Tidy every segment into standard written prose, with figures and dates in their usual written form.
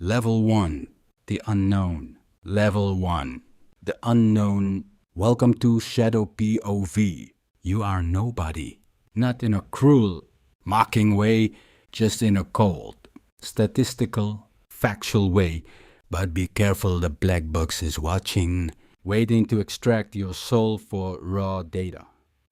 Level 1. The unknown. Level 1. The unknown. Welcome to Shadow POV. You are nobody. Not in a cruel, mocking way, just in a cold, statistical, factual way. But be careful, the black box is watching, waiting to extract your soul for raw data.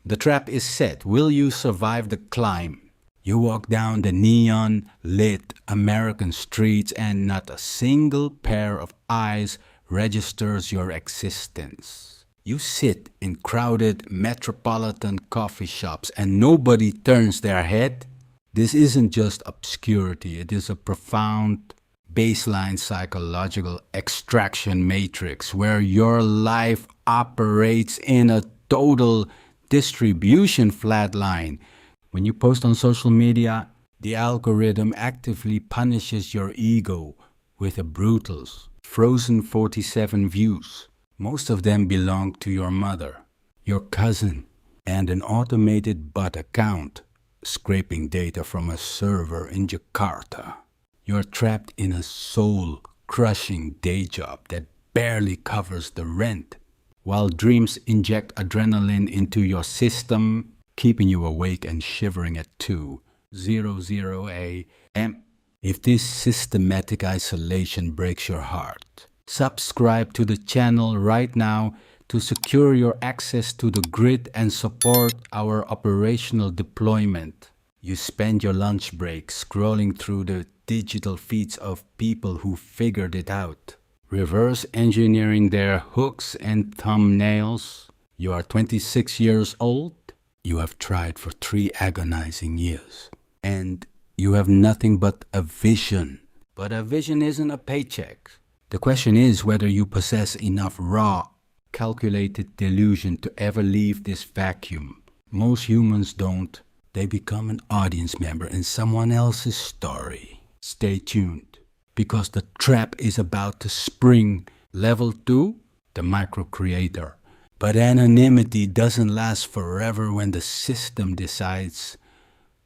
The trap is set. Will you survive the climb? You walk down the neon-lit American streets and not a single pair of eyes registers your existence. You sit in crowded metropolitan coffee shops and nobody turns their head. This isn't just obscurity, it is a profound baseline psychological extraction matrix where your life operates in a total distribution flatline. When you post on social media, the algorithm actively punishes your ego with a brutal, frozen 47 views. Most of them belong to your mother, your cousin, and an automated bot account scraping data from a server in Jakarta. You're trapped in a soul-crushing day job that barely covers the rent, while dreams inject adrenaline into your system, keeping you awake and shivering at 2:00 a.m. If this systematic isolation breaks your heart, subscribe to the channel right now to secure your access to the grid and support our operational deployment. You spend your lunch break scrolling through the digital feeds of people who figured it out, reverse engineering their hooks and thumbnails. You are 26 years old. You have tried for 3 agonizing years, and you have nothing but a vision. But a vision isn't a paycheck. The question is whether you possess enough raw, calculated delusion to ever leave this vacuum. Most humans don't. They become an audience member in someone else's story. Stay tuned, because the trap is about to spring. Level 2, the micro-creator. But anonymity doesn't last forever when the system decides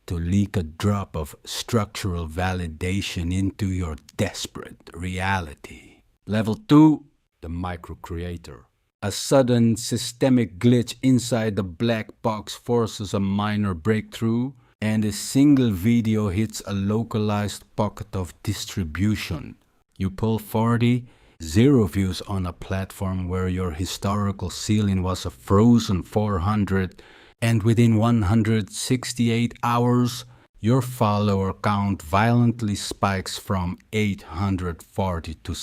to leak a drop of structural validation into your desperate reality. Level 2, the micro-creator. A sudden systemic glitch inside the black box forces a minor breakthrough, and a single video hits a localized pocket of distribution. You pull 40, 0 views on a platform where your historical ceiling was a frozen 400, and within 168 hours, your follower count violently spikes from 840 to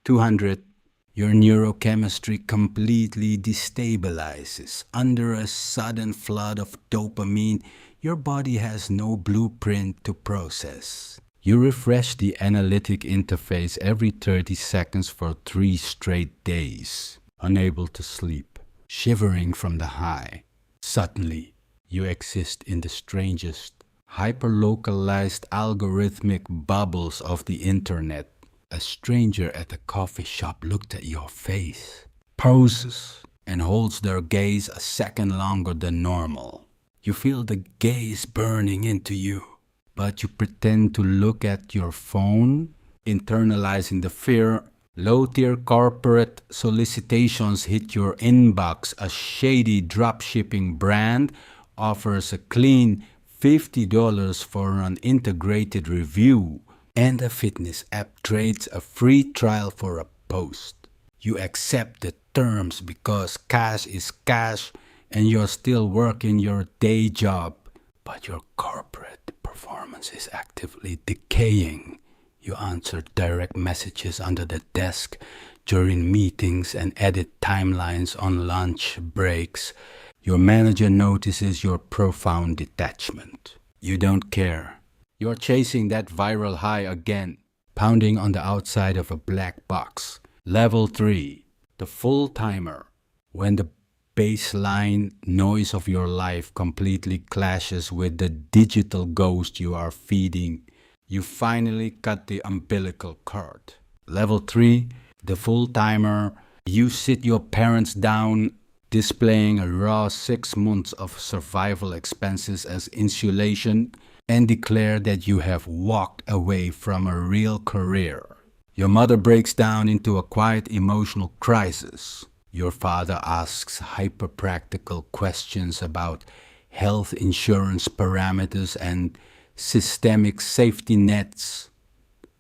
200. Your neurochemistry completely destabilizes. Under a sudden flood of dopamine, your body has no blueprint to process. You refresh the analytic interface every 30 seconds for 3 straight days, unable to sleep, shivering from the high. Suddenly, you exist in the strangest, hyper-localized algorithmic bubbles of the internet. A stranger at a coffee shop looked at your face, pauses, and holds their gaze a second longer than normal. You feel the gaze burning into you, but you pretend to look at your phone, internalizing the fear. Low-tier corporate solicitations hit your inbox. A shady dropshipping brand offers a clean $50 for an integrated review, and a fitness app trades a free trial for a post. You accept the terms because cash is cash and you're still working your day job, but your corporate performance is actively decaying. You answer direct messages under the desk during meetings and edit timelines on lunch breaks. Your manager notices your profound detachment. You don't care. You're chasing that viral high again, pounding on the outside of a black box. Level 3, the full timer. When the baseline noise of your life completely clashes with the digital ghost you are feeding, you finally cut the umbilical cord. Level 3, the full timer. You sit your parents down, displaying a raw 6 months of survival expenses as insulation. and declare that you have walked away from a real career. Your mother breaks down into a quiet emotional crisis. Your father asks hyper-practical questions about health insurance parameters and systemic safety nets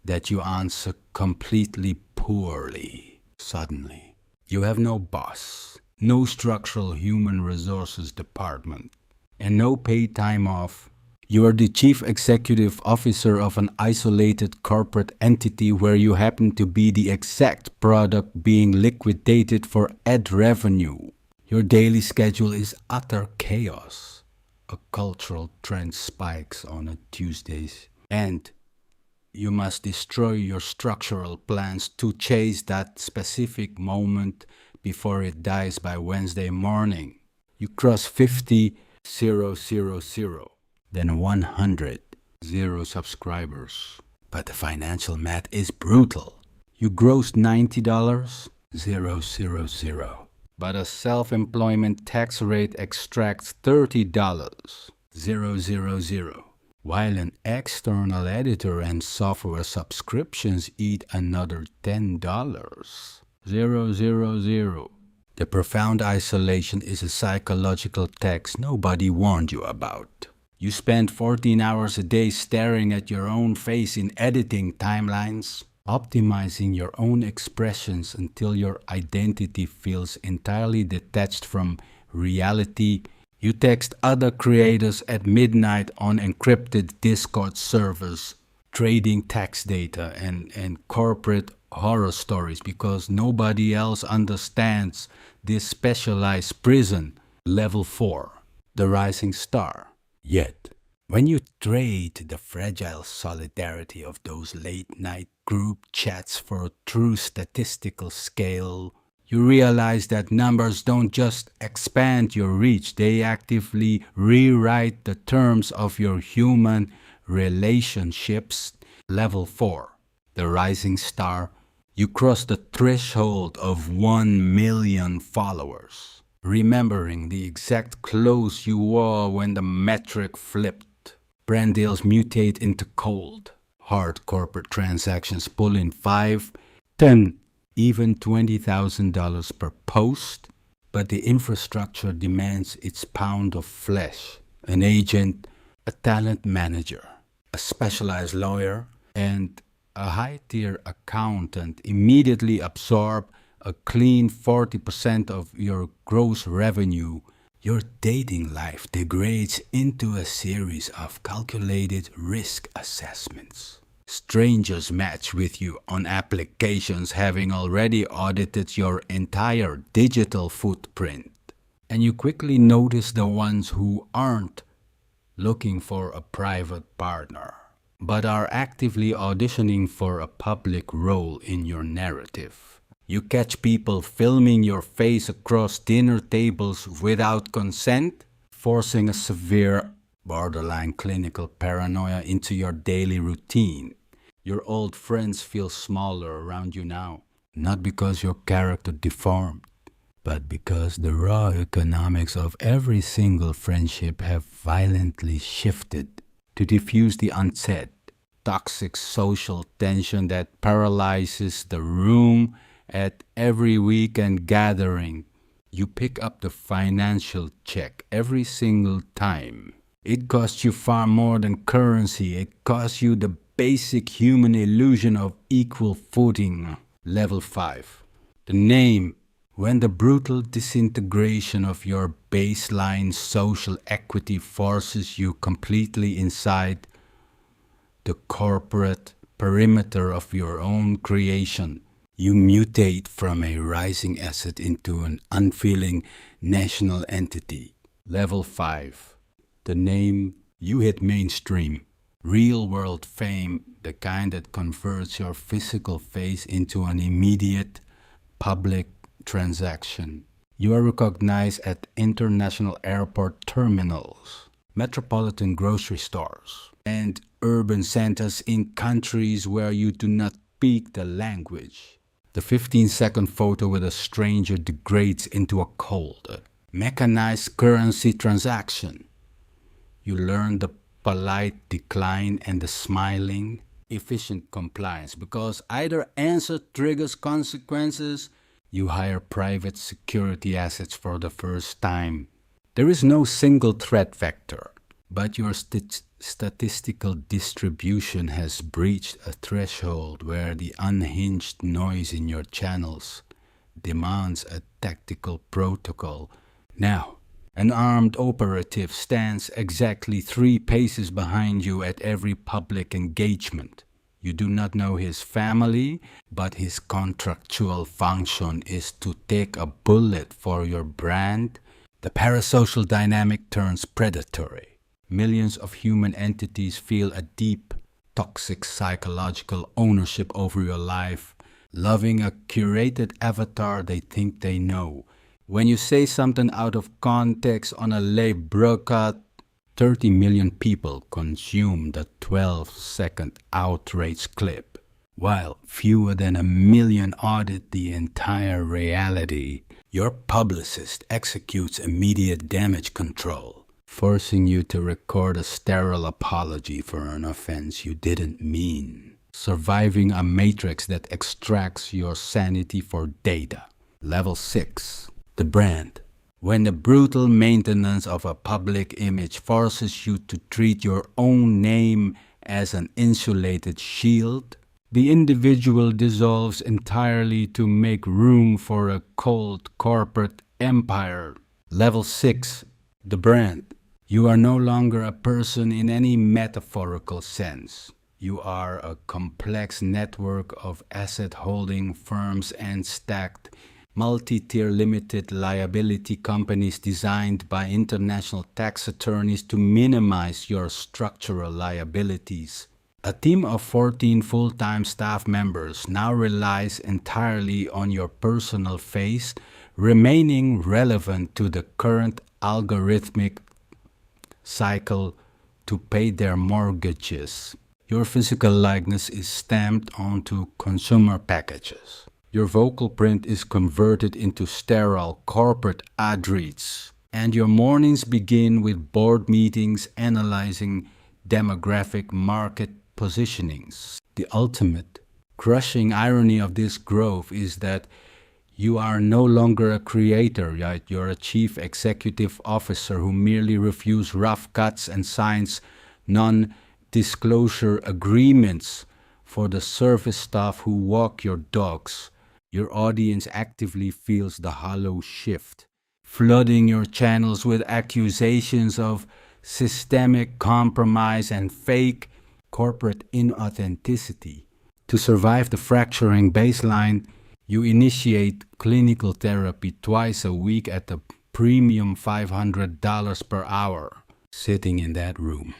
that you answer completely poorly. Suddenly, you have no boss, no structural human resources department, and no paid time off. You are the chief executive officer of an isolated corporate entity where you happen to be the exact product being liquidated for ad revenue. Your daily schedule is utter chaos. A cultural trend spikes on a Tuesdays, and you must destroy your structural plans to chase that specific moment before it dies by Wednesday morning. You cross 50,000, then 100, 0 subscribers. But the financial math is brutal. You grossed $90, 000. But a self-employment tax rate extracts $30, 000. While an external editor and software subscriptions eat another $10, 000. The profound isolation is a psychological tax nobody warned you about. You spend 14 hours a day staring at your own face in editing timelines, optimizing your own expressions until your identity feels entirely detached from reality. You text other creators at midnight on encrypted Discord servers, trading tax data and corporate horror stories because nobody else understands this specialized prison. Level 4, the rising star. Yet, when you trade the fragile solidarity of those late-night group chats for a true statistical scale, you realize that numbers don't just expand your reach, they actively rewrite the terms of your human relationships. Level 4, the rising star. You cross the threshold of 1 million followers, remembering the exact clothes you wore when the metric flipped. Brand deals mutate into cold, hard corporate transactions pull in 5, 10, even $20,000 per post, but the infrastructure demands its pound of flesh. An agent, a talent manager, a specialized lawyer, and a high-tier accountant immediately absorb a clean 40% of your gross revenue. Your dating life degrades into a series of calculated risk assessments. Strangers match with you on applications having already audited your entire digital footprint. And you quickly notice the ones who aren't looking for a private partner, but are actively auditioning for a public role in your narrative. You catch people filming your face across dinner tables without consent, forcing a severe, borderline clinical paranoia into your daily routine. Your old friends feel smaller around you now, not because your character deformed, but because the raw economics of every single friendship have violently shifted to diffuse the unsaid, toxic social tension that paralyzes the room at every weekend gathering. You pick up the financial check every single time. It costs you far more than currency. It costs you the basic human illusion of equal footing. Level 5. The name. When the brutal disintegration of your baseline social equity forces you completely inside the corporate perimeter of your own creation, you mutate from a rising asset into an unfeeling national entity. Level 5. The name. You hit mainstream. Real-world fame, the kind that converts your physical face into an immediate public transaction. You are recognized at international airport terminals, metropolitan grocery stores, and urban centers in countries where you do not speak the language. The 15-second photo with a stranger degrades into a cold, mechanized currency transaction. You learn the polite decline and the smiling, efficient compliance. Because either answer triggers consequences, you hire private security assets for the first time. There is no single threat vector, but your statistical distribution has breached a threshold where the unhinged noise in your channels demands a tactical protocol. Now, an armed operative stands exactly 3 paces behind you at every public engagement. You do not know his family, but his contractual function is to take a bullet for your brand. The parasocial dynamic turns predatory. Millions of human entities feel a deep, toxic psychological ownership over your life, loving a curated avatar they think they know. When you say something out of context on a live broadcast, 30 million people consume the 12-second outrage clip, while fewer than 1 million audit the entire reality. Your publicist executes immediate damage control, forcing you to record a sterile apology for an offense you didn't mean. Surviving a matrix that extracts your sanity for data. Level 6. The brand. When the brutal maintenance of a public image forces you to treat your own name as an insulated shield, the individual dissolves entirely to make room for a cold corporate empire. Level 6. The brand. You are no longer a person in any metaphorical sense. You are a complex network of asset-holding firms and stacked multi-tier limited liability companies designed by international tax attorneys to minimize your structural liabilities. A team of 14 full-time staff members now relies entirely on your personal face, remaining relevant to the current algorithmic cycle to pay their mortgages. Your physical likeness is stamped onto consumer packages. Your vocal print is converted into sterile corporate ad reads, and your mornings begin with board meetings analyzing demographic market positionings. The ultimate, crushing irony of this growth is that you are no longer a creator, right? You're a chief executive officer who merely refuses rough cuts and signs non-disclosure agreements for the service staff who walk your dogs. Your audience actively feels the hollow shift, flooding your channels with accusations of systemic compromise and fake corporate inauthenticity. To survive the fracturing baseline, you initiate clinical therapy twice a week at a premium $500 per hour. Sitting in that room,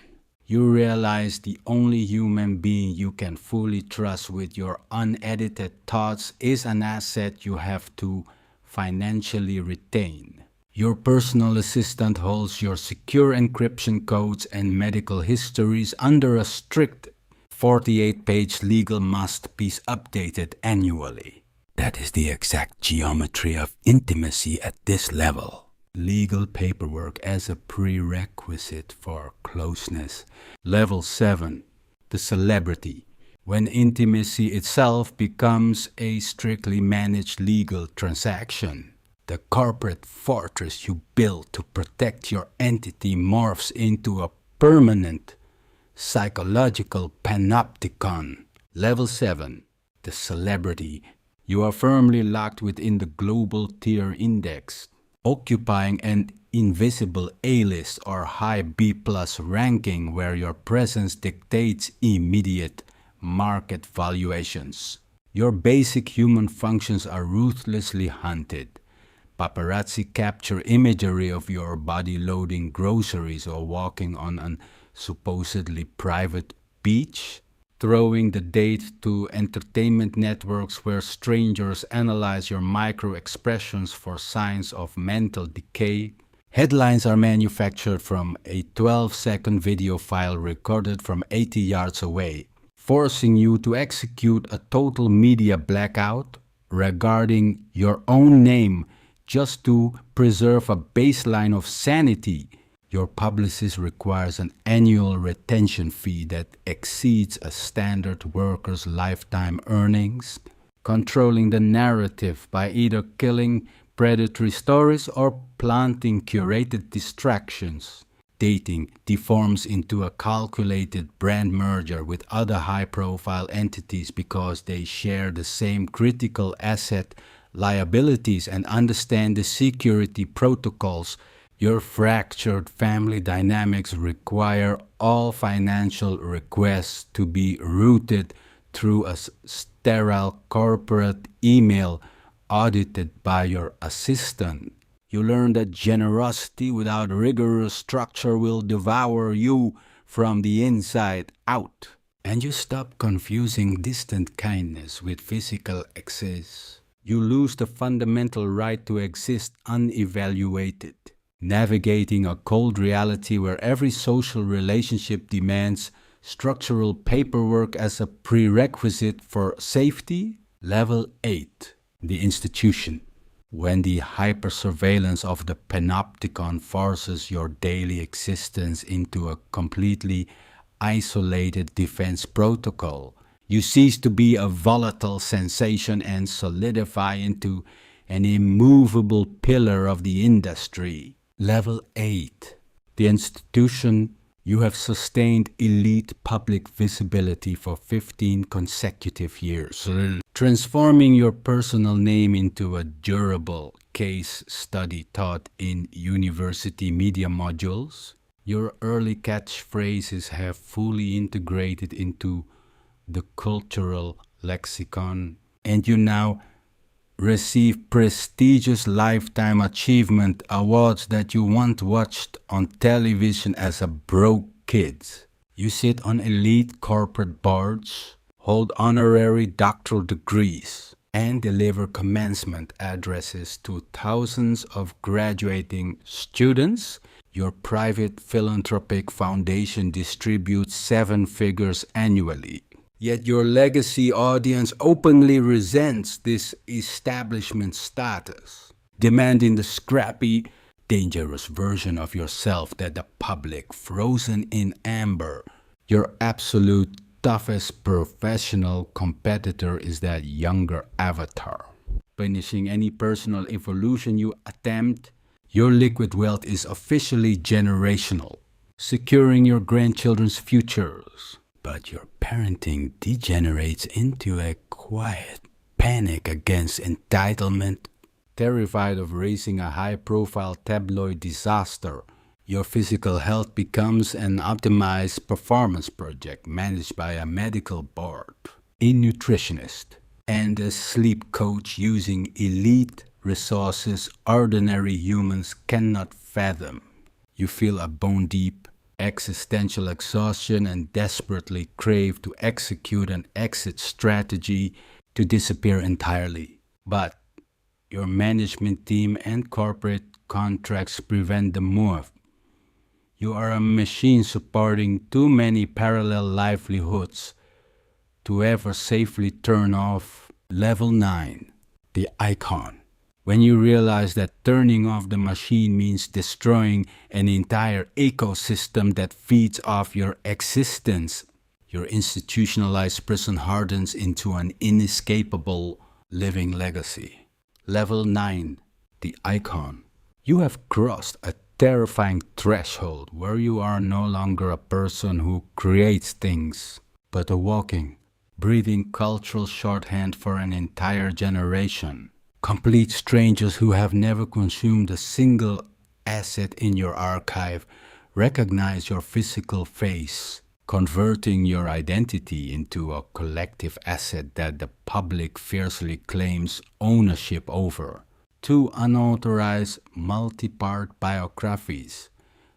you realize the only human being you can fully trust with your unedited thoughts is an asset you have to financially retain. Your personal assistant holds your secure encryption codes and medical histories under a strict 48-page legal must be updated annually. That is the exact geometry of intimacy at this level. Legal paperwork as a prerequisite for closeness. Level 7. The celebrity. When intimacy itself becomes a strictly managed legal transaction, the corporate fortress you built to protect your entity morphs into a permanent psychological panopticon. Level 7. The celebrity. You are firmly locked within the global tier index, occupying an invisible A-list or high B-plus ranking where your presence dictates immediate market valuations. Your basic human functions are ruthlessly hunted. Paparazzi capture imagery of your body loading groceries or walking on an supposedly private beach, throwing the date to entertainment networks where strangers analyze your micro-expressions for signs of mental decay. Headlines are manufactured from a 12-second video file recorded from 80 yards away, forcing you to execute a total media blackout regarding your own name just to preserve a baseline of sanity. Your publicist requires an annual retention fee that exceeds a standard worker's lifetime earnings, controlling the narrative by either killing predatory stories or planting curated distractions. Dating deforms into a calculated brand merger with other high-profile entities because they share the same critical asset liabilities and understand the security protocols. Your fractured family dynamics require all financial requests to be routed through a sterile corporate email audited by your assistant. You learn that generosity without rigorous structure will devour you from the inside out. And you stop confusing distant kindness with physical excess. You lose the fundamental right to exist unevaluated. Navigating a cold reality where every social relationship demands structural paperwork as a prerequisite for safety. Level 8. The institution. When the hypersurveillance of the panopticon forces your daily existence into a completely isolated defense protocol, you cease to be a volatile sensation and solidify into an immovable pillar of the industry. Level 8. The institution. You have sustained elite public visibility for 15 consecutive years, transforming your personal name into a durable case study taught in university media modules. Your early catchphrases have fully integrated into the cultural lexicon, and you now receive prestigious lifetime achievement awards that you once watched on television as a broke kid. You sit on elite corporate boards, hold honorary doctoral degrees, and deliver commencement addresses to thousands of graduating students. Your private philanthropic foundation distributes 7 figures annually. Yet your legacy audience openly resents this establishment status, demanding the scrappy, dangerous version of yourself that the public, frozen in amber. Your absolute toughest professional competitor is that younger avatar. Finishing any personal evolution you attempt, your liquid wealth is officially generational, securing your grandchildren's futures. But your parenting degenerates into a quiet panic against entitlement. Terrified of raising a high-profile tabloid disaster, your physical health becomes an optimized performance project managed by a medical board, a nutritionist, and a sleep coach using elite resources ordinary humans cannot fathom. You feel a bone-deep existential exhaustion and desperately crave to execute an exit strategy to disappear entirely. But your management team and corporate contracts prevent the move. You are a machine supporting too many parallel livelihoods to ever safely turn off. Level 9. The icon. When you realize that turning off the machine means destroying an entire ecosystem that feeds off your existence, your institutionalized prison hardens into an inescapable living legacy. Level 9. The icon. You have crossed a terrifying threshold where you are no longer a person who creates things, but a walking, breathing cultural shorthand for an entire generation. Complete strangers who have never consumed a single asset in your archive recognize your physical face, converting your identity into a collective asset that the public fiercely claims ownership over. 2 unauthorized multi-part biographies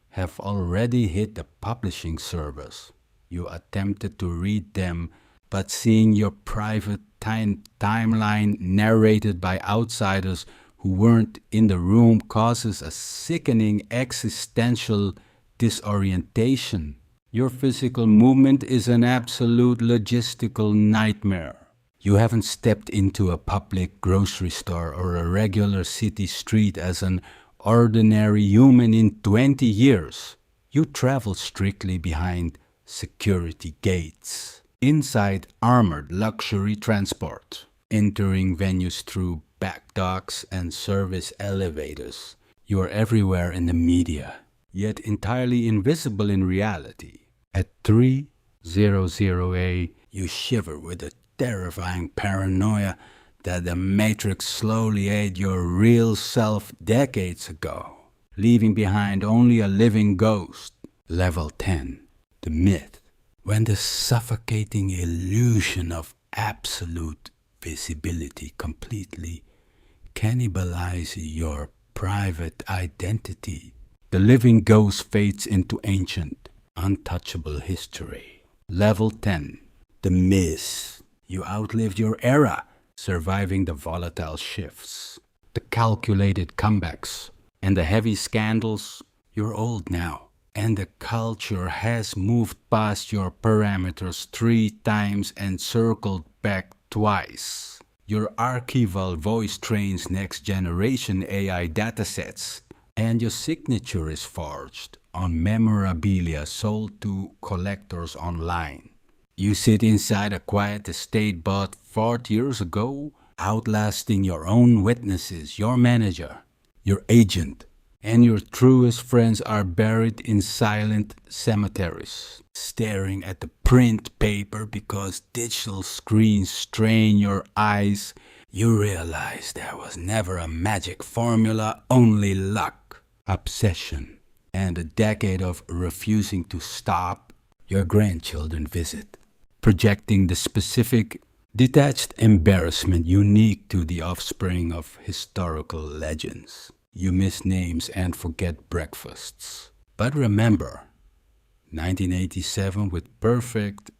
have already hit the publishing service. You attempted to read them, but seeing your private timeline narrated by outsiders who weren't in the room causes a sickening existential disorientation. Your physical movement is an absolute logistical nightmare. You haven't stepped into a public grocery store or a regular city street as an ordinary human in 20 years. You travel strictly behind security gates, inside armored luxury transport, entering venues through back docks and service elevators. You are everywhere in the media, yet entirely invisible in reality. At 300A, you shiver with a terrifying paranoia that the Matrix slowly ate your real self decades ago, leaving behind only a living ghost. Level 10, the myth. When the suffocating illusion of absolute visibility completely cannibalizes your private identity, the living ghost fades into ancient, untouchable history. Level 10, the myth. You outlived your era, surviving the volatile shifts, the calculated comebacks, and the heavy scandals. You're old now, and the culture has moved past your parameters 3 times and circled back twice. Your archival voice trains next generation AI datasets, and your signature is forged on memorabilia sold to collectors online. You sit inside a quiet estate bought 40 years ago, outlasting your own witnesses, your manager, your agent, and your truest friends are buried in silent cemeteries, staring at the print paper because digital screens strain your eyes. You realize there was never a magic formula, only luck, obsession, and a decade of refusing to stop. Your grandchildren visit, projecting the specific, detached embarrassment unique to the offspring of historical legends. You miss names and forget breakfasts. But remember, 1987 with perfect,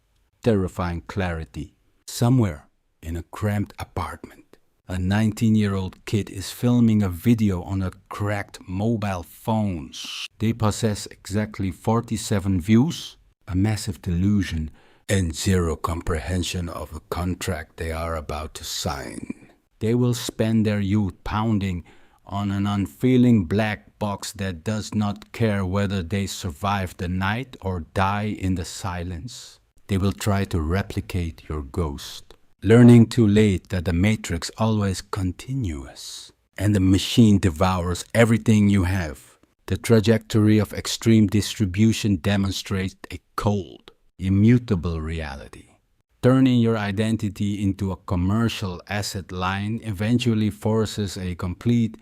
terrifying clarity. Somewhere in a cramped apartment, a 19-year-old kid is filming a video on a cracked mobile phone. They possess exactly 47 views, a massive delusion, and zero comprehension of a contract they are about to sign. They will spend their youth pounding on an unfeeling black box that does not care whether they survive the night or die in the silence. They will try to replicate your ghost, learning too late that the matrix always continuous, and the machine devours everything you have. The trajectory of extreme distribution demonstrates a cold, immutable reality. Turning your identity into a commercial asset line eventually forces a complete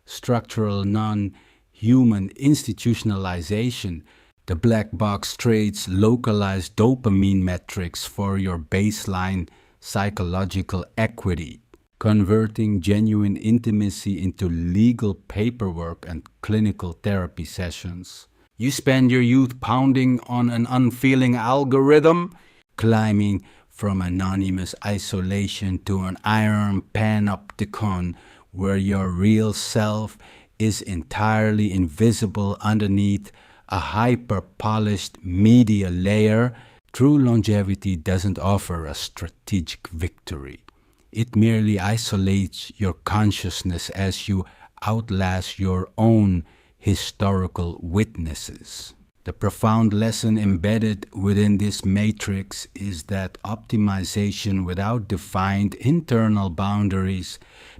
structural non-human institutionalization. The black box trades localized dopamine metrics for your baseline psychological equity, converting genuine intimacy into legal paperwork and clinical therapy sessions. You spend your youth pounding on an unfeeling algorithm, climbing from anonymous isolation to an iron panopticon where your real self is entirely invisible underneath a hyper-polished media layer. True longevity doesn't offer a strategic victory. It merely isolates your consciousness as you outlast your own historical witnesses. The profound lesson embedded within this matrix is that optimization without defined internal boundaries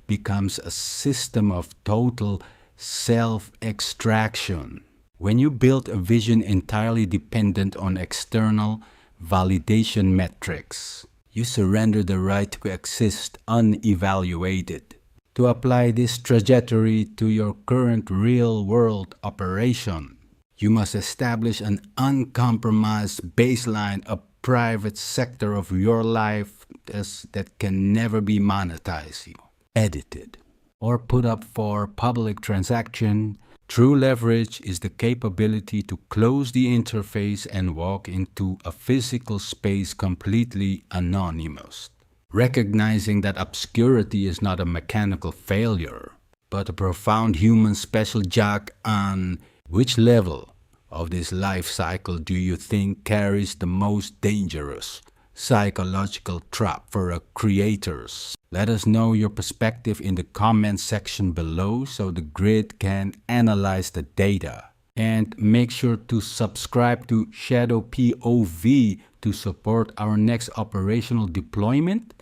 becomes a system of total self-extraction. When you build a vision entirely dependent on external validation metrics, you surrender the right to exist unevaluated. To apply this trajectory to your current real-world operation, you must establish an uncompromised baseline, a private sector of your life that can never be monetized, edited, or put up for public transaction. True leverage is the capability to close the interface and walk into a physical space completely anonymous, recognizing that obscurity is not a mechanical failure, but a profound human special jack. On which level of this life cycle do you think carries the most dangerous psychological trap for creators. Let us know your perspective in the comment section below so the grid can analyze the data. And make sure to subscribe to Shadow POV to support our next operational deployment.